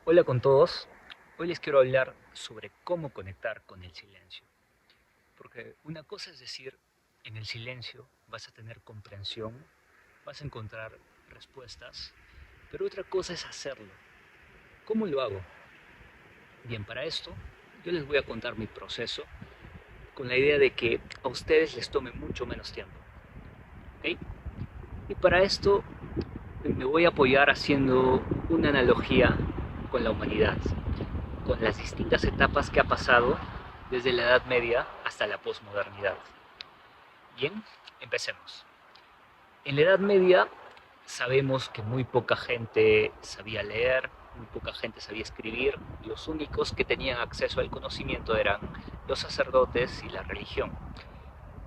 Hola con todos. Hoy les quiero hablar sobre cómo conectar con el silencio. Porque una cosa es decir, en el silencio vas a tener comprensión, vas a encontrar respuestas, pero otra cosa es hacerlo. ¿Cómo lo hago? Bien, para esto yo les voy a contar mi proceso con la idea de que a ustedes les tome mucho menos tiempo. ¿Ok? Y para esto me voy a apoyar haciendo una analogía con la humanidad, con las distintas etapas que ha pasado desde la Edad Media hasta la posmodernidad. Bien, empecemos. En la Edad Media sabemos que muy poca gente sabía leer, muy poca gente sabía escribir, los únicos que tenían acceso al conocimiento eran los sacerdotes y la religión.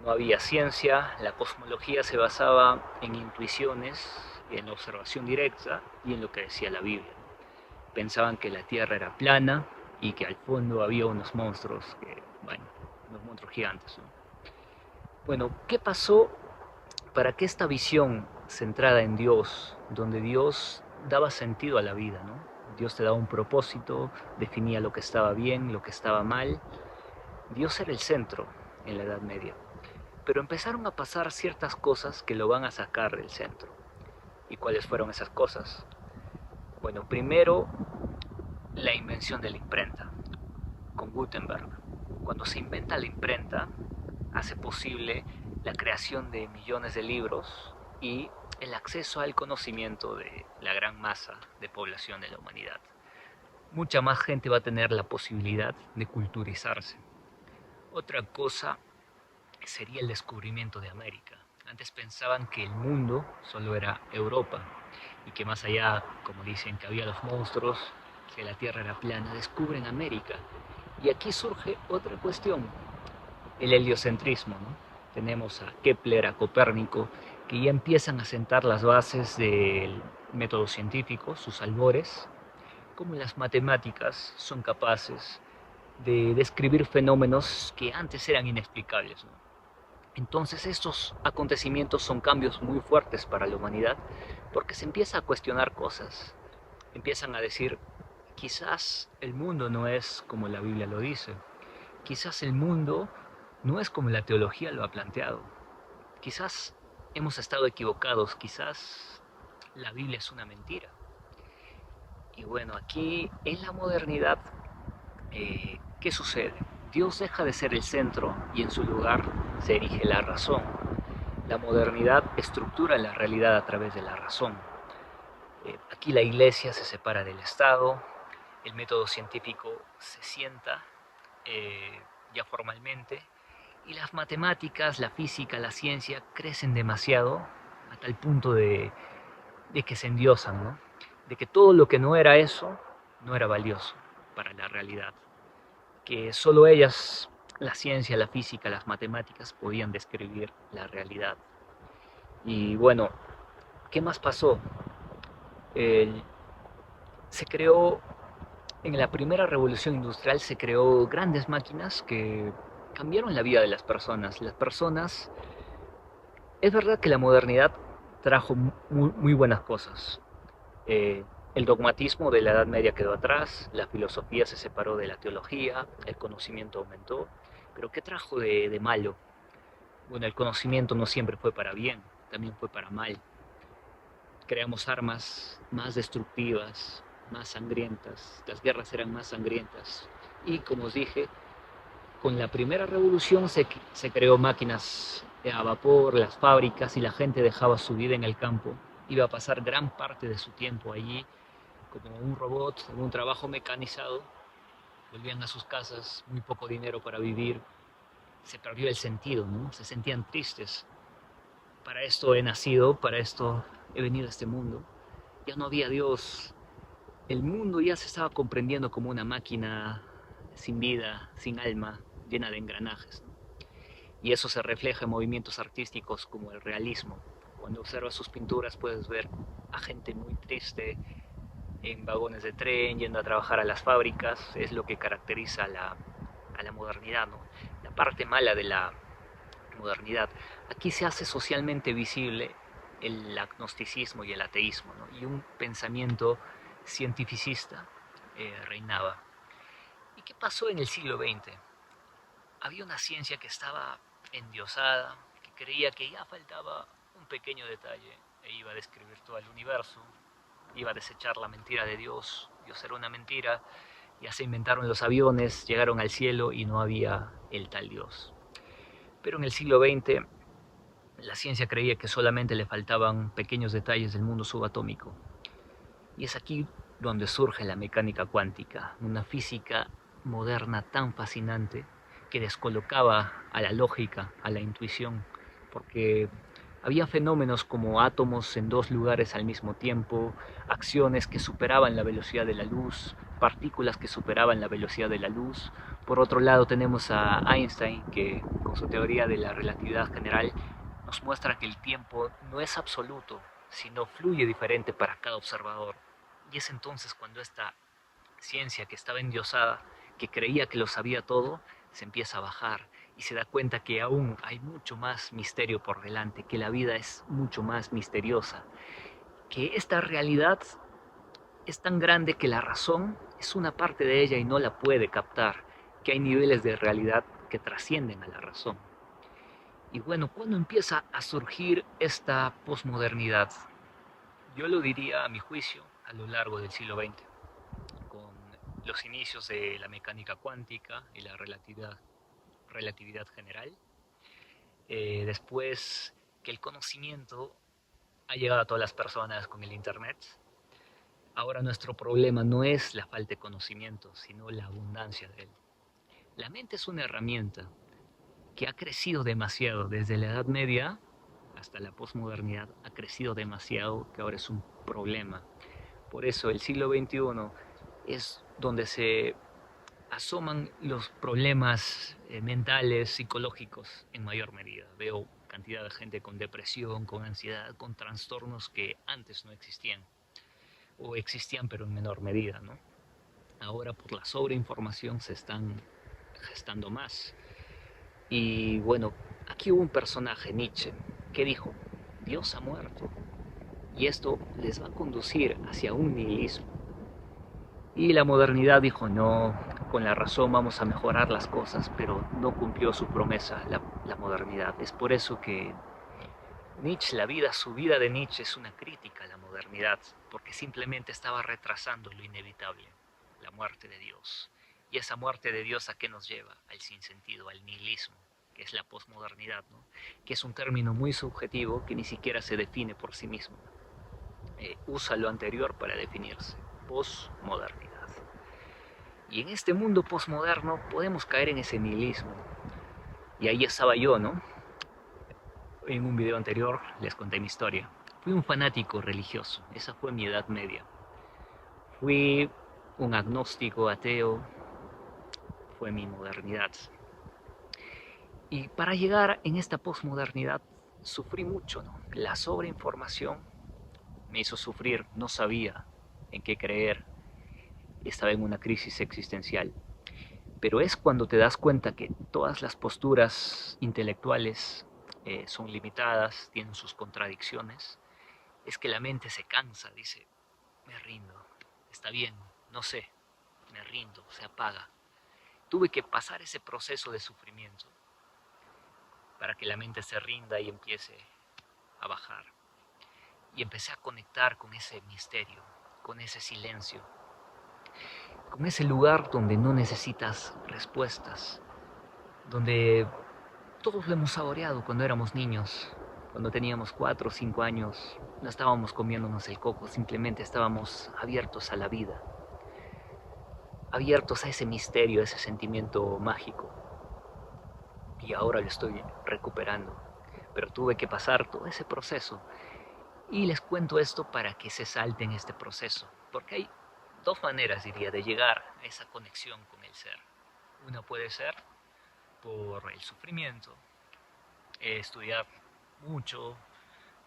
No había ciencia, la cosmología se basaba en intuiciones, en la observación directa y en lo que decía la Biblia. Pensaban que la Tierra era plana y que al fondo había unos monstruos bueno, unos monstruos gigantes, ¿no? Bueno, ¿qué pasó para que esta visión centrada en Dios, donde Dios daba sentido a la vida, ¿no? Dios te daba un propósito, definía lo que estaba bien, lo que estaba mal. Dios era el centro en la Edad Media. Pero empezaron a pasar ciertas cosas que lo van a sacar del centro. ¿Y cuáles fueron esas cosas? Bueno, primero, la invención de la imprenta, con Gutenberg. Cuando se inventa la imprenta, hace posible la creación de millones de libros y el acceso al conocimiento de la gran masa de población de la humanidad. Mucha más gente va a tener la posibilidad de culturizarse. Otra cosa sería el descubrimiento de América. Antes pensaban que el mundo solo era Europa y que más allá, como dicen, que había los monstruos, que la Tierra era plana, descubren América. Y aquí surge otra cuestión, el heliocentrismo, ¿no? Tenemos a Kepler, a Copérnico, que ya empiezan a sentar las bases del método científico, sus albores, cómo las matemáticas son capaces de describir fenómenos que antes eran inexplicables, ¿no? Entonces estos acontecimientos son cambios muy fuertes para la humanidad porque se empieza a cuestionar cosas, empiezan a decir, quizás el mundo no es como la Biblia lo dice, quizás el mundo no es como la teología lo ha planteado, quizás hemos estado equivocados, quizás la Biblia es una mentira. Y bueno, aquí en la modernidad, ¿qué sucede? Dios deja de ser el centro y en su lugar se erige la razón. La modernidad estructura la realidad a través de la razón. Aquí la iglesia se separa del Estado, el método científico se sienta ya formalmente y las matemáticas, la física, la ciencia crecen demasiado a tal punto de que se endiosan, ¿no? De que todo lo que no era eso no era valioso para la realidad, que solo ellas, la ciencia, la física, las matemáticas podían describir la realidad. Y bueno, ¿qué más pasó? El- Se creó, en la primera revolución industrial se creó grandes máquinas que cambiaron la vida de las personas. Las personas, es verdad que la modernidad trajo muy buenas cosas. Eh, el dogmatismo de la Edad Media quedó atrás, la filosofía se separó de la teología, el conocimiento aumentó. Pero ¿qué trajo de malo? Bueno, el conocimiento no siempre fue para bien, también fue para mal. Creamos armas más destructivas, más sangrientas, las guerras eran más sangrientas. Y como os dije, con la primera revolución se creó máquinas a vapor, las fábricas y la gente dejaba su vida en el campo. Iba a pasar gran parte de su tiempo allí como un robot, en un trabajo mecanizado. Volvían a sus casas, muy poco dinero para vivir. Se perdió el sentido, ¿no? Se sentían tristes. Para esto he nacido, para esto he venido a este mundo. Ya no había Dios, el mundo ya se estaba comprendiendo como una máquina sin vida, sin alma, llena de engranajes, ¿no? Y eso se refleja en movimientos artísticos como el realismo. Cuando observas sus pinturas puedes ver a gente muy triste en vagones de tren, yendo a trabajar a las fábricas, es lo que caracteriza a la modernidad, ¿no? La parte mala de la modernidad. Aquí se hace socialmente visible el agnosticismo y el ateísmo, ¿no? Y un pensamiento cientificista. reinaba. ¿Y qué pasó en el siglo XX? Había una ciencia que estaba endiosada, que creía que ya faltaba un pequeño detalle e iba a describir todo el universo, iba a desechar la mentira de Dios, Dios era una mentira, ya se inventaron los aviones, llegaron al cielo y no había el tal Dios. Pero en el siglo XX la ciencia creía que solamente le faltaban pequeños detalles del mundo subatómico. Y es aquí donde surge la mecánica cuántica, una física moderna tan fascinante que descolocaba a la lógica, a la intuición, porque había fenómenos como átomos en dos lugares al mismo tiempo, acciones que superaban la velocidad de la luz, partículas que superaban la velocidad de la luz. Por otro lado tenemos a Einstein que con su teoría de la relatividad general nos muestra que el tiempo no es absoluto, sino fluye diferente para cada observador. Y es entonces cuando esta ciencia que estaba endiosada, que creía que lo sabía todo, se empieza a bajar y se da cuenta que aún hay mucho más misterio por delante, que la vida es mucho más misteriosa, que esta realidad es tan grande que la razón es una parte de ella y no la puede captar, que hay niveles de realidad que trascienden a la razón. Y bueno, ¿cuándo empieza a surgir esta posmodernidad? Yo lo diría, a mi juicio, a lo largo del siglo XX, con los inicios de la mecánica cuántica y la relatividad general. Después que el conocimiento ha llegado a todas las personas con el Internet. Ahora nuestro problema no es la falta de conocimiento, sino la abundancia de él. La mente es una herramienta que ha crecido demasiado desde la Edad Media hasta la posmodernidad, ha crecido demasiado que ahora es un problema. Por eso el siglo XXI es donde se asoman los problemas mentales, psicológicos en mayor medida. Veo cantidad de gente con depresión, con ansiedad, con trastornos que antes no existían, o existían pero en menor medida, ¿no? Ahora por la sobreinformación se están gestando más. Y bueno, aquí hubo un personaje, Nietzsche, que dijo, Dios ha muerto, y esto les va a conducir hacia un nihilismo. Y la modernidad dijo, no, con la razón vamos a mejorar las cosas, pero no cumplió su promesa la modernidad. Es por eso que Nietzsche, su vida de Nietzsche es una crítica a la modernidad, porque simplemente estaba retrasando lo inevitable, la muerte de Dios. Y esa muerte de Dios, ¿a qué nos lleva? Al sinsentido, al nihilismo, que es la posmodernidad, ¿no? Que es un término muy subjetivo que ni siquiera se define por sí mismo. Usa lo anterior para definirse, posmodernidad. Y en este mundo posmoderno podemos caer en ese nihilismo. Y ahí estaba yo, ¿no? En un video anterior les conté mi historia. Fui un fanático religioso, esa fue mi edad media. Fui un agnóstico ateo, fue mi modernidad. Y para llegar en esta posmodernidad sufrí mucho, ¿no? La sobreinformación me hizo sufrir, no sabía en qué creer, estaba en una crisis existencial. Pero es cuando te das cuenta que todas las posturas intelectuales son limitadas, tienen sus contradicciones, es que la mente se cansa, dice, me rindo, está bien, no sé, me rindo, se apaga. Tuve que pasar ese proceso de sufrimiento para que la mente se rinda y empiece a bajar. Y empecé a conectar con ese misterio, con ese silencio, con ese lugar donde no necesitas respuestas, donde todos lo hemos saboreado cuando éramos niños, cuando teníamos 4 o 5 años, no estábamos comiéndonos el coco, simplemente estábamos abiertos a la vida, abiertos a ese misterio, a ese sentimiento mágico. Y ahora lo estoy recuperando, pero tuve que pasar todo ese proceso. Y les cuento esto para que se salten este proceso, porque hay dos maneras, diría, de llegar a esa conexión con el ser. Una puede ser por el sufrimiento, estudiar mucho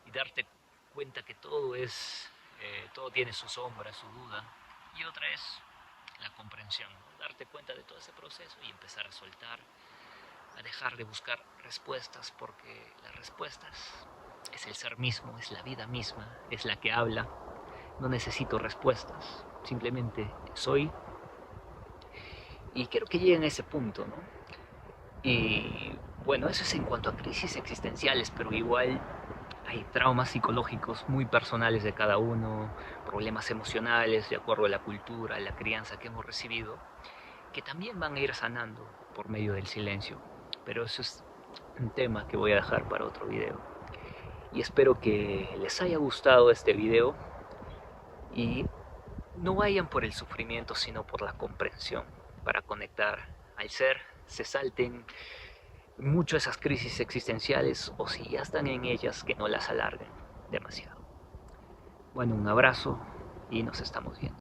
y darte cuenta que todo tiene su sombra, su duda. Y otra es la comprensión, ¿no? Darte cuenta de todo ese proceso y empezar a soltar, a dejar de buscar respuestas, porque las respuestas es el ser mismo, es la vida misma, es la que habla. No necesito respuestas. simplemente soy, y quiero que lleguen a ese punto, ¿no? Y bueno, eso es en cuanto a crisis existenciales, pero igual hay traumas psicológicos muy personales de cada uno, problemas emocionales de acuerdo a la cultura, a la crianza que hemos recibido, que también van a ir sanando por medio del silencio. Pero eso es un tema que voy a dejar para otro video. Y espero que les haya gustado este video y no vayan por el sufrimiento, sino por la comprensión, para conectar al ser, se salten mucho esas crisis existenciales, o si ya están en ellas, que no las alarguen demasiado. Bueno, un abrazo y nos estamos viendo.